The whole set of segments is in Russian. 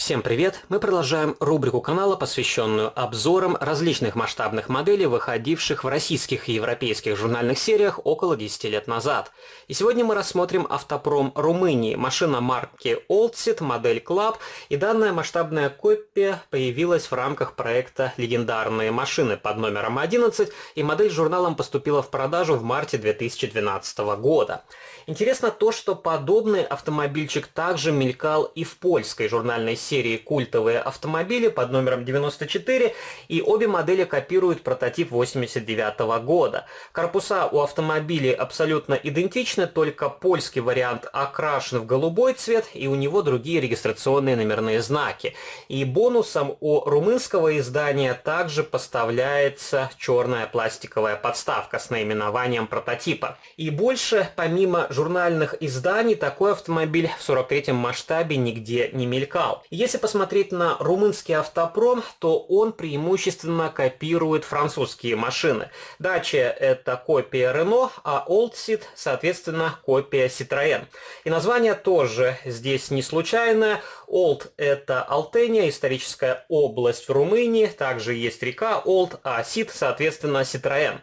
Всем привет! Мы продолжаем рубрику канала, посвященную обзорам различных масштабных моделей, выходивших в российских и европейских журнальных сериях около 10 лет назад. И сегодня мы рассмотрим автопром Румынии, машина марки Oldseat, модель Club, и данная масштабная копия появилась в рамках проекта «Легендарные машины» под номером 11, и модель журналом поступила в продажу в марте 2012 года. Интересно то, что подобный автомобильчик также мелькал и в польской журнальной серии «Культовые автомобили» под номером 94, и обе модели копируют прототип 1989 года. Корпуса у автомобилей абсолютно идентичны, только польский вариант окрашен в голубой цвет, и у него другие регистрационные номерные знаки. И бонусом у румынского издания также поставляется черная пластиковая подставка с наименованием прототипа. И больше, помимо журнальных изданий, такой автомобиль в 43-м масштабе нигде не мелькал. Если посмотреть на румынский автопром, то он преимущественно копирует французские машины. Dacia — это копия Renault, а Oldseat, соответственно, копия Citroën. И название тоже здесь не случайное. Old — это Алтения, историческая область в Румынии, также есть река Old, а Seat, соответственно, Citroën.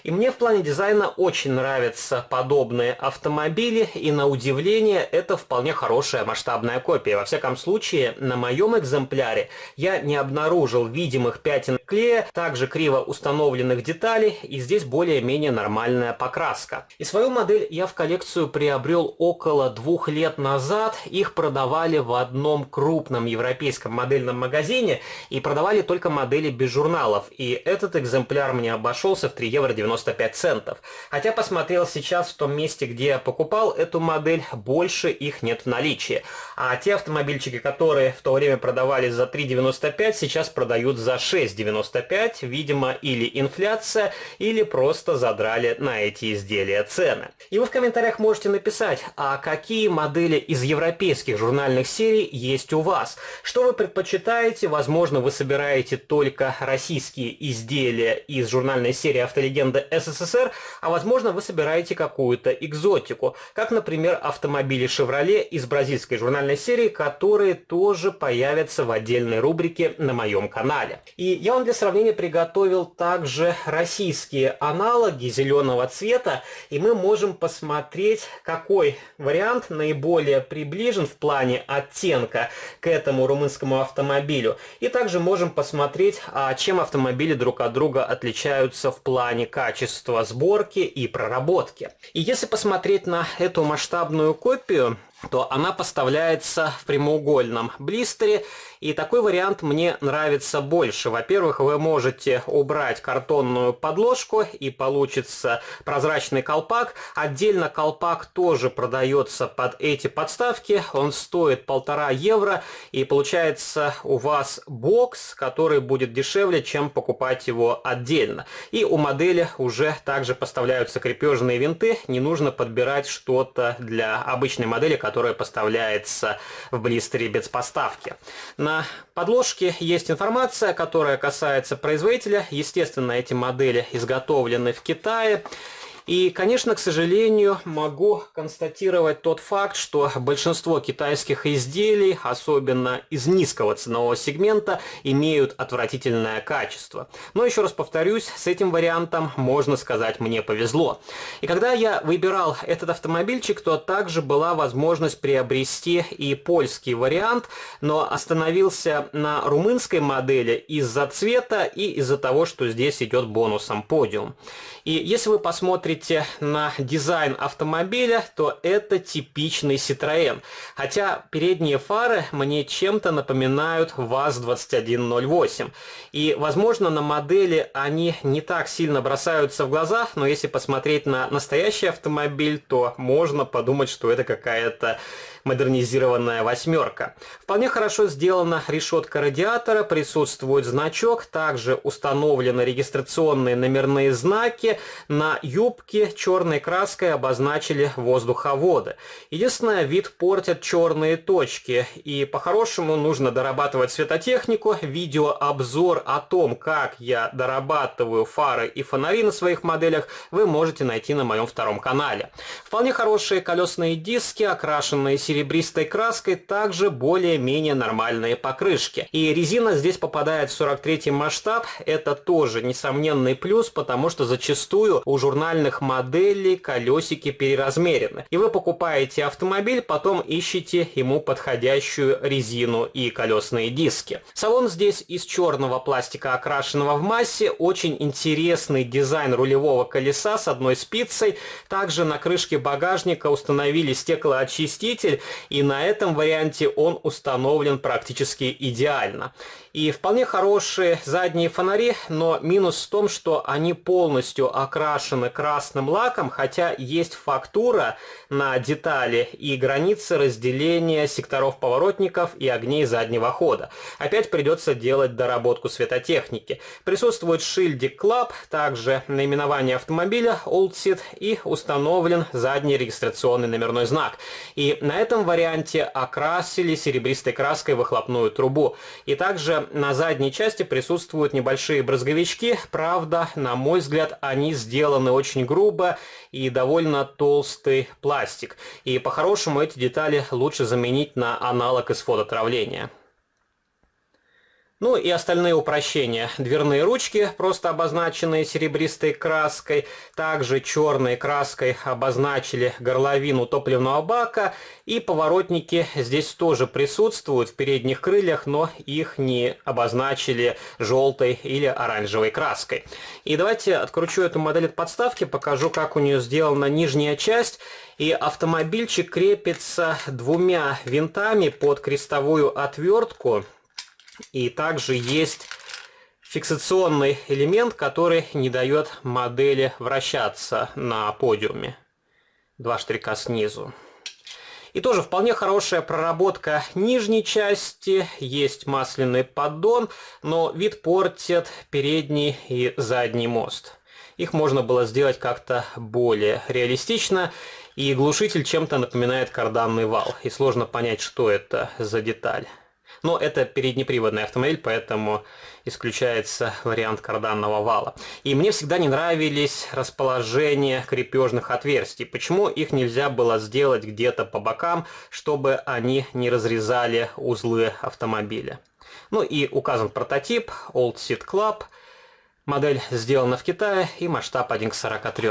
И мне в плане дизайна очень нравятся подобные автомобили, и на удивление это вполне хорошая масштабная копия. Во всяком случае, на моем экземпляре я не обнаружил видимых пятен клея, также криво установленных деталей, и здесь более-менее нормальная покраска. И свою модель я в коллекцию приобрел около 2 лет назад. Их продавали в одном крупном европейском модельном магазине, и продавали только модели без журналов. И этот экземпляр мне обошелся в 3 евро 95 центов. Хотя посмотрел сейчас в том месте, где я покупал эту модель, больше их нет в наличии. А те автомобильчики, которые в то время продавались за 3,95, сейчас продают за 6,95. Видимо, или инфляция, или просто задрали на эти изделия цены. И вы в комментариях можете написать, а какие модели из европейских журнальных серий есть у вас? Что вы предпочитаете? Возможно, вы собираете только российские изделия из журнальной серии «Автолегенда СССР», а возможно, вы собираете какую-то экзотику, как, например, автомобили Chevrolet из бразильской журнальной серии, которые тоже появятся в отдельной рубрике на моем канале. И я вам для сравнения приготовил также российские аналоги зеленого цвета, и мы можем посмотреть, какой вариант наиболее приближен в плане оттенка к этому румынскому автомобилю. И также можем посмотреть, чем автомобили друг от друга отличаются в плане качества сборки и проработки. И если посмотреть на эту масштабную копию, то она поставляется в прямоугольном блистере, и такой вариант мне нравится больше. Во-первых, вы можете убрать картонную подложку, и получится прозрачный колпак. Отдельно колпак тоже продается под эти подставки, он стоит 1,5 евро, и получается у вас бокс, который будет дешевле, чем покупать его отдельно. И у модели уже также поставляются крепежные винты, не нужно подбирать что-то для обычной модели, которая поставляется в блистере без поставки. На подложке есть информация, которая касается производителя. Естественно, эти модели изготовлены в Китае. И, конечно, к сожалению, могу констатировать тот факт, что большинство китайских изделий, особенно из низкого ценового сегмента, имеют отвратительное качество. Но еще раз повторюсь, с этим вариантом, можно сказать, мне повезло. И когда я выбирал этот автомобильчик, то также была возможность приобрести и польский вариант, но остановился на румынской модели из-за цвета и из-за того, что здесь идет бонусом подиум. И если вы посмотрите на дизайн автомобиля, то это типичный Citroën. Хотя передние фары мне чем-то напоминают ВАЗ-2108. И, возможно, на модели они не так сильно бросаются в глаза, но если посмотреть на настоящий автомобиль, то можно подумать, что это какая-то модернизированная восьмерка. Вполне хорошо сделана решетка радиатора, присутствует значок, также установлены регистрационные номерные знаки, на юбке черной краской обозначили воздуховоды. Единственное, вид портят черные точки, и по-хорошему нужно дорабатывать светотехнику. Видеообзор о том, как я дорабатываю фары и фонари на своих моделях, вы можете найти на моем втором канале. Вполне хорошие колесные диски, окрашенные синим серебристой краской также более-менее нормальные покрышки. И резина здесь попадает в 43 масштаб. Это тоже несомненный плюс, потому что зачастую у журнальных моделей колесики переразмерены. И вы покупаете автомобиль, потом ищете ему подходящую резину и колесные диски. Салон здесь из черного пластика, окрашенного в массе. Очень интересный дизайн рулевого колеса с одной спицей. Также на крышке багажника установили стеклоочиститель, и на этом варианте он установлен практически идеально. И вполне хорошие задние фонари, но минус в том, что они полностью окрашены красным лаком, хотя есть фактура на детали и границы разделения секторов поворотников и огней заднего хода. Опять придется делать доработку светотехники. Присутствует шильдик Club, также наименование автомобиля Old Seat и установлен задний регистрационный номерной знак. И на этом варианте окрасили серебристой краской выхлопную трубу. И также на задней части присутствуют небольшие брызговички, правда, на мой взгляд, они сделаны очень грубо и довольно толстый пластик. И по-хорошему эти детали лучше заменить на аналог из фототравления. Ну и остальные упрощения. Дверные ручки, просто обозначенные серебристой краской. Также черной краской обозначили горловину топливного бака. И поворотники здесь тоже присутствуют в передних крыльях, но их не обозначили желтой или оранжевой краской. И давайте откручу эту модель от подставки, покажу, как у нее сделана нижняя часть. И автомобильчик крепится двумя винтами под крестовую отвертку. И также есть фиксационный элемент, который не дает модели вращаться на подиуме. Два штырька снизу. И тоже вполне хорошая проработка нижней части. Есть масляный поддон, но вид портит передний и задний мост. Их можно было сделать как-то более реалистично. И глушитель чем-то напоминает карданный вал. И сложно понять, что это за деталь. Но это переднеприводный автомобиль, поэтому исключается вариант карданного вала. И мне всегда не нравились расположение крепежных отверстий. Почему их нельзя было сделать где-то по бокам, чтобы они не разрезали узлы автомобиля? Ну и указан прототип Old Seat Club. Модель сделана в Китае и масштаб 1 к 43.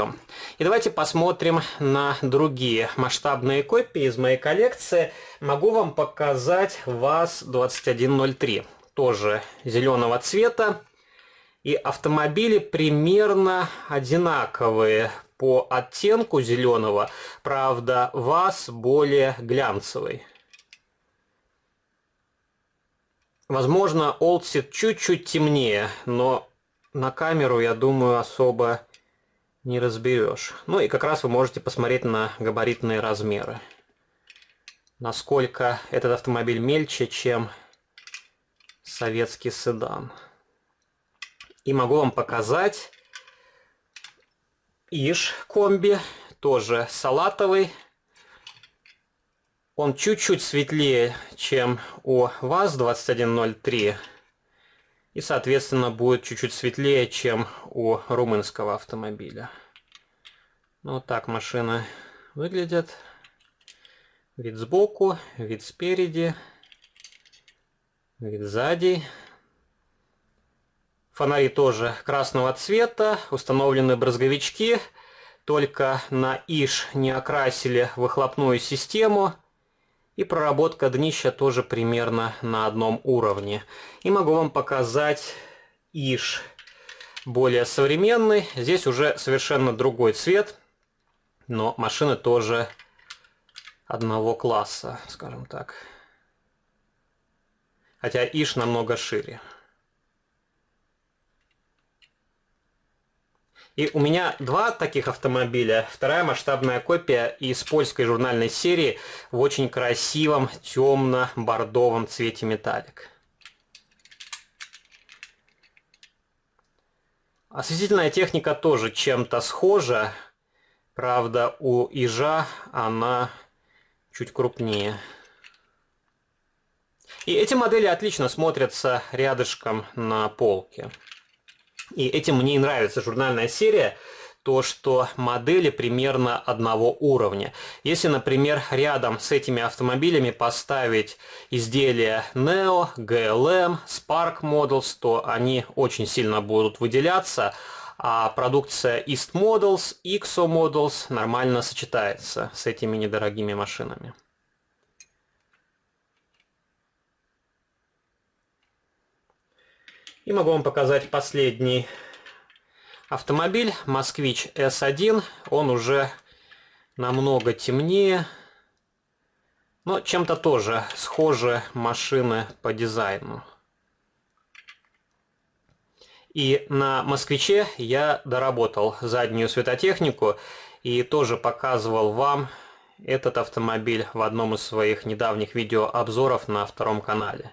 И давайте посмотрим на другие масштабные копии из моей коллекции. Могу вам показать ВАЗ-2103. Тоже зеленого цвета. И автомобили примерно одинаковые по оттенку зеленого. Правда, ВАЗ более глянцевый. Возможно, Old Seat чуть-чуть темнее, но на камеру, я думаю, особо не разберешь. Ну и как раз вы можете посмотреть на габаритные размеры. Насколько этот автомобиль мельче, чем советский седан. И могу вам показать Иж комби, тоже салатовый. Он чуть-чуть светлее, чем у ВАЗ-2103. И, соответственно, будет чуть-чуть светлее, чем у румынского автомобиля. Ну, вот так машина выглядит. Вид сбоку, вид спереди, вид сзади. Фонари тоже красного цвета, установлены брызговички. Только на Иж не окрасили выхлопную систему. И проработка днища тоже примерно на одном уровне. И могу вам показать Иж более современный. Здесь уже совершенно другой цвет. Но машины тоже одного класса, скажем так. Хотя Иж намного шире. И у меня два таких автомобиля. Вторая масштабная копия из польской журнальной серии в очень красивом темно-бордовом цвете металлик. Осветительная техника тоже чем-то схожа. Правда, у Ижа она чуть крупнее. И эти модели отлично смотрятся рядышком на полке. И этим мне и нравится журнальная серия. то, что модели примерно одного уровня. Если, например, рядом с этими автомобилями поставить изделия Neo, GLM, Spark Models, то они очень сильно будут выделяться, а продукция East Models, Exo Models нормально сочетается с этими недорогими машинами. И могу вам показать последний автомобиль, Москвич S1. Он уже намного темнее, но чем-то тоже схожи машины по дизайну. И на Москвиче я доработал заднюю светотехнику и тоже показывал вам этот автомобиль в одном из своих недавних видеообзоров на втором канале.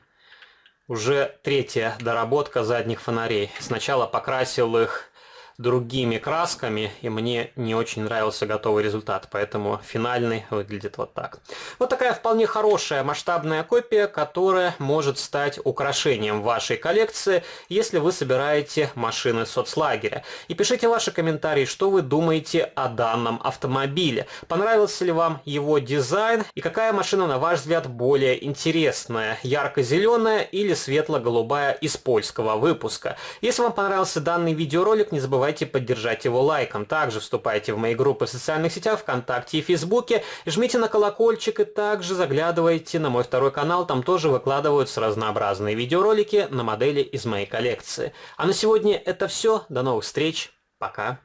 Уже третья доработка задних фонарей. Сначала покрасил их другими красками, и мне не очень нравился готовый результат, поэтому финальный выглядит вот так. Вот такая вполне хорошая масштабная копия, которая может стать украшением вашей коллекции, если вы собираете машины соцлагеря. И пишите ваши комментарии, что вы думаете о данном автомобиле. Понравился ли вам его дизайн и какая машина, на ваш взгляд, более интересная, ярко-зеленая или светло-голубая из польского выпуска. Если вам понравился данный видеоролик, не забывайте поддержать его лайком. Также вступайте в мои группы в социальных сетях, ВКонтакте и Фейсбуке, жмите на колокольчик и также заглядывайте на мой второй канал, там тоже выкладываются разнообразные видеоролики на модели из моей коллекции. А на сегодня это все, до новых встреч, пока!